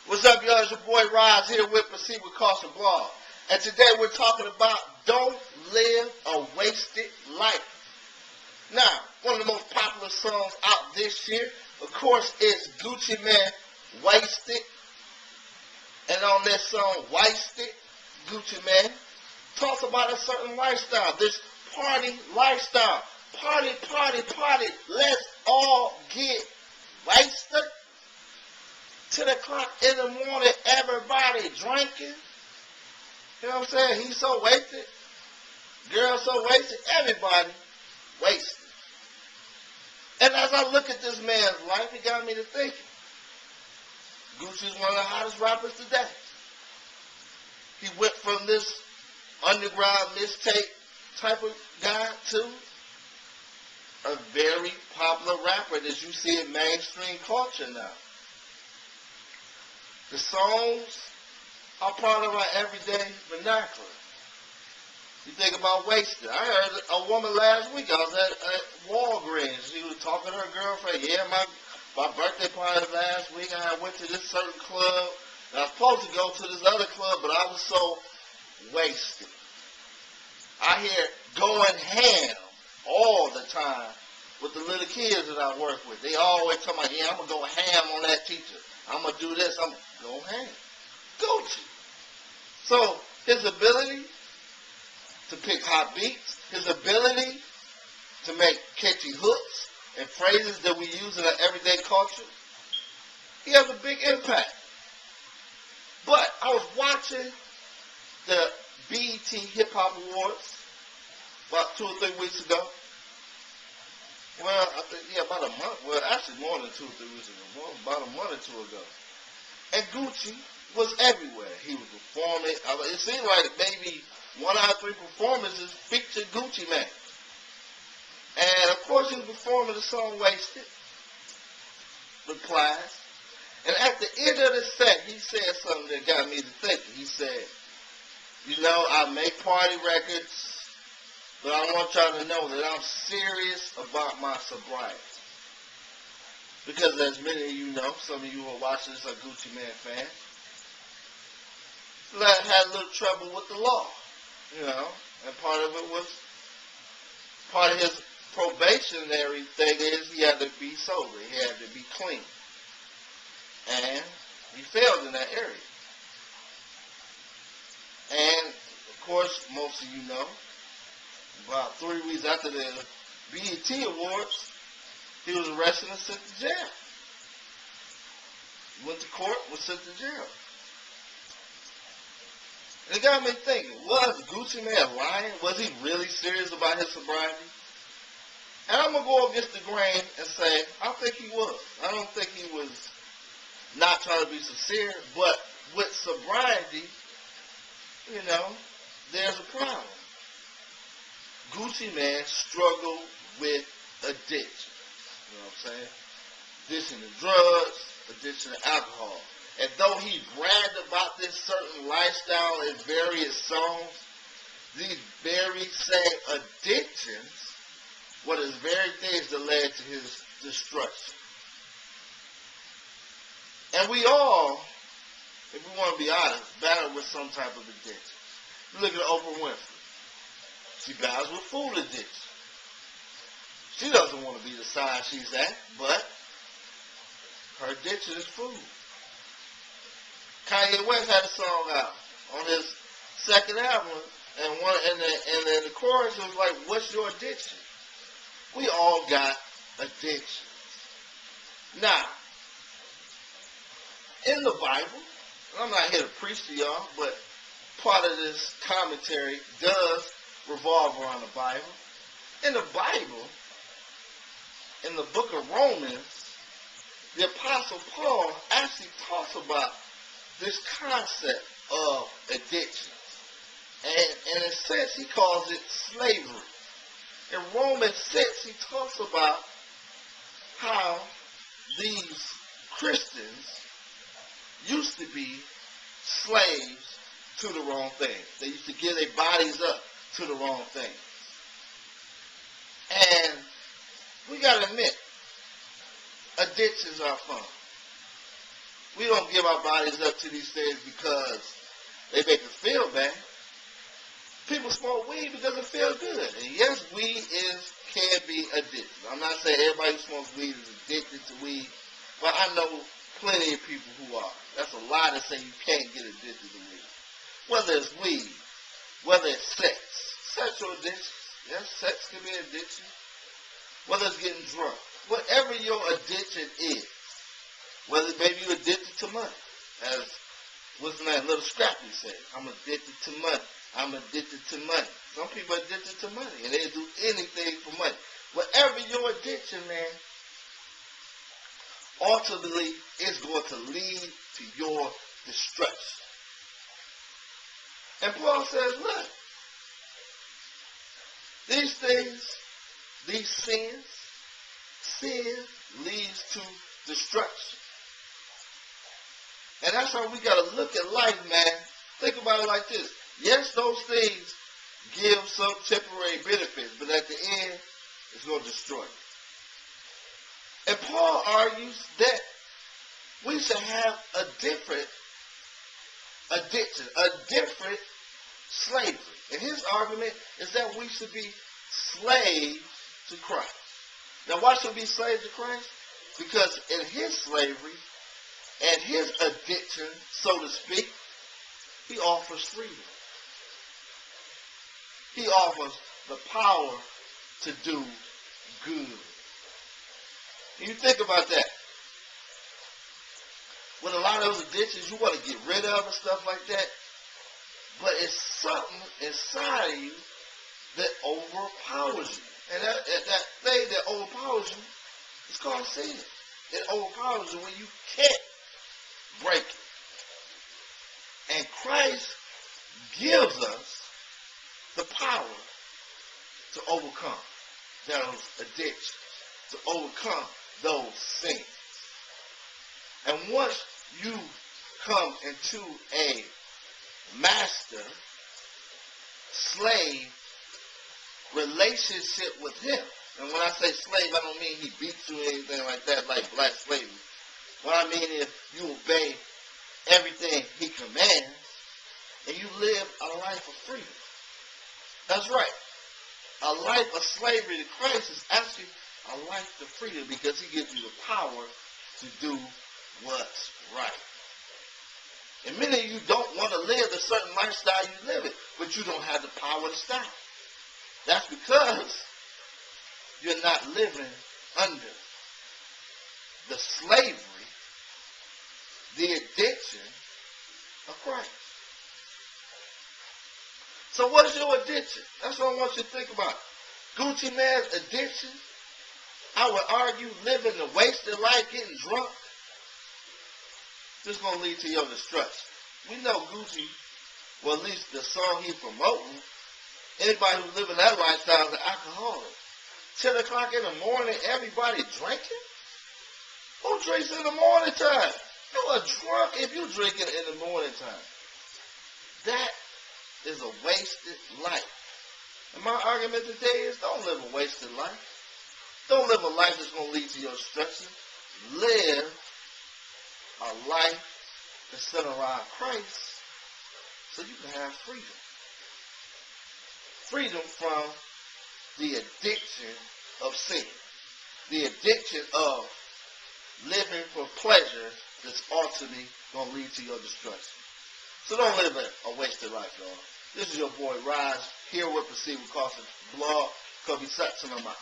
What's up, y'all? It's your boy Roz here with Proceed with Caution Blog. And today we're talking about don't live a wasted life. Now, one of the most popular songs out this year, of course, is Gucci Mane, Wasted. And on that song, Wasted, Gucci Mane talks about a certain lifestyle, this party lifestyle. Party, party, party. Let's all get wasted. 10 o'clock in the morning, everybody drinking. You know what I'm saying? He's so wasted. Girl so wasted. Everybody wasted. And as I look at this man's life, it got me to thinking. Gucci's one of the hottest rappers today. He went from this underground mixtape type of guy to a very popular rapper that you see in mainstream culture now. The songs are part of our everyday vernacular. You think about wasted. I heard a woman last week. I was at Walgreens. She was talking to her girlfriend. Yeah, my birthday party last week. I went to this certain club. And I was supposed to go to this other club, but I was so wasted. I hear going ham all the time with the little kids that I work with. They always tell me, yeah, I'm going to go ham on that teacher. I'm going to do this. I'm going to go ham. Gucci. So his ability to pick hot beats, his ability to make catchy hooks and phrases that we use in our everyday culture, he has a big impact. But I was watching the BET Hip Hop Awards about 2 or 3 weeks ago. Well, I think, about a month. Well, actually more than 2 or 3 weeks ago. Well, about a month or two ago. And Gucci was everywhere. He was performing. It seemed like maybe 1 out of 3 performances featured Gucci Mane. And of course he was performing the song Wasted with Plies. And at the end of the set, he said something that got me to thinking. He said, you know, I make party records, but I want y'all to know that I'm serious about my sobriety. Because as many of you know, some of you who are watching this are Gucci Mane fans, had a little trouble with the law, you know, and part of his probationary thing is he had to be sober, he had to be clean. And he failed in that area. And of course, most of you know, about 3 weeks after the BET Awards, he was arrested and sent to jail. Went to court, was sent to jail. And it got me thinking, was Gucci Mane lying? Was he really serious about his sobriety? And I'm going to go against the grain and say, I think he was. I don't think he was not trying to be sincere, but with sobriety, you know, there's a problem. Gucci Mane struggled with addiction. You know what I'm saying? Addiction to drugs, addiction to alcohol. And though he bragged about this certain lifestyle in various songs, these very same addictions were the very things that led to his destruction. And we all, if we want to be honest, battle with some type of addiction. You look at Oprah Winfrey. She battles with food addiction. She doesn't want to be the size she's at, but her addiction is food. Kanye West had a song out on his second album, and then the chorus was like, "What's your addiction?" We all got addictions. Now, in the Bible, and I'm not here to preach to y'all, but part of this commentary does revolve around the Bible. In the Bible, in the book of Romans, the Apostle Paul actually talks about this concept of addiction. And in a sense, he calls it slavery. In Romans 6, he talks about how these Christians used to be slaves to the wrong things. They used to give their bodies up to the wrong things. And we got to admit, addictions are fun. We don't give our bodies up to these things because they make us feel bad. People smoke weed because it feels good. And yes, weed can be addictive. I'm not saying everybody who smokes weed is addicted to weed, but I know plenty of people who are. That's a lie to say you can't get addicted to weed. Whether it's weed, whether it's sex, sexual addiction. Yes, sex can be an addiction. Whether it's getting drunk, whatever your addiction is, whether maybe you're addicted to money, as what's the name, Little Scrappy said, I'm addicted to money. I'm addicted to money. Some people are addicted to money, and they do anything for money. Whatever your addiction, man, ultimately is going to lead to your destruction. And Paul says, look, these things, these sins, sin leads to destruction. And that's how we got to look at life, man. Think about it like this. Yes, those things give some temporary benefits, but at the end, it's going to destroy you. And Paul argues that we should have a different addiction, a different slavery. And his argument is that we should be slaves to Christ. Now, why should we be slaves to Christ? Because in his slavery and his addiction, so to speak, he offers freedom. He offers the power to do good. And you think about that. With a lot of those addictions you want to get rid of and stuff like that, but it's something inside of you that overpowers you. And that thing that overpowers you is called sin. It overpowers you when you can't break it. And Christ gives us the power to overcome those addictions, to overcome those sins. And once you come into a master-slave relationship with him, and when I say slave, I don't mean he beats you or anything like that, like black slavery. What I mean is you obey everything he commands, and you live a life of freedom. That's right. A life of slavery to Christ is actually a life of freedom because he gives you the power to do what's right. And many of you don't want to live a certain lifestyle you live it, but you don't have the power to stop. That's because you're not living under the slavery, the addiction of Christ. So what is your addiction? That's what I want you to think about. Gucci Mane's addiction, I would argue, living the wasted life, getting drunk, this is going to lead to your destruction. We know Gucci, well, at least the song he's promoting, anybody who's living that lifestyle is an alcoholic. 10 o'clock in the morning, everybody drinking? Who drinks in the morning time? You are drunk if you drinking in the morning time. That is a wasted life. And my argument today is don't live a wasted life. Don't live a life that's going to lead to your destruction. Live a life that's centered around Christ so you can have freedom. Freedom from the addiction of sin. The addiction of living for pleasure that's ultimately going to lead to your destruction. So don't live a wasted life, y'all. This is your boy, Raj, here with Perceived with Carson Blog. Kobe Sutton, I'm out.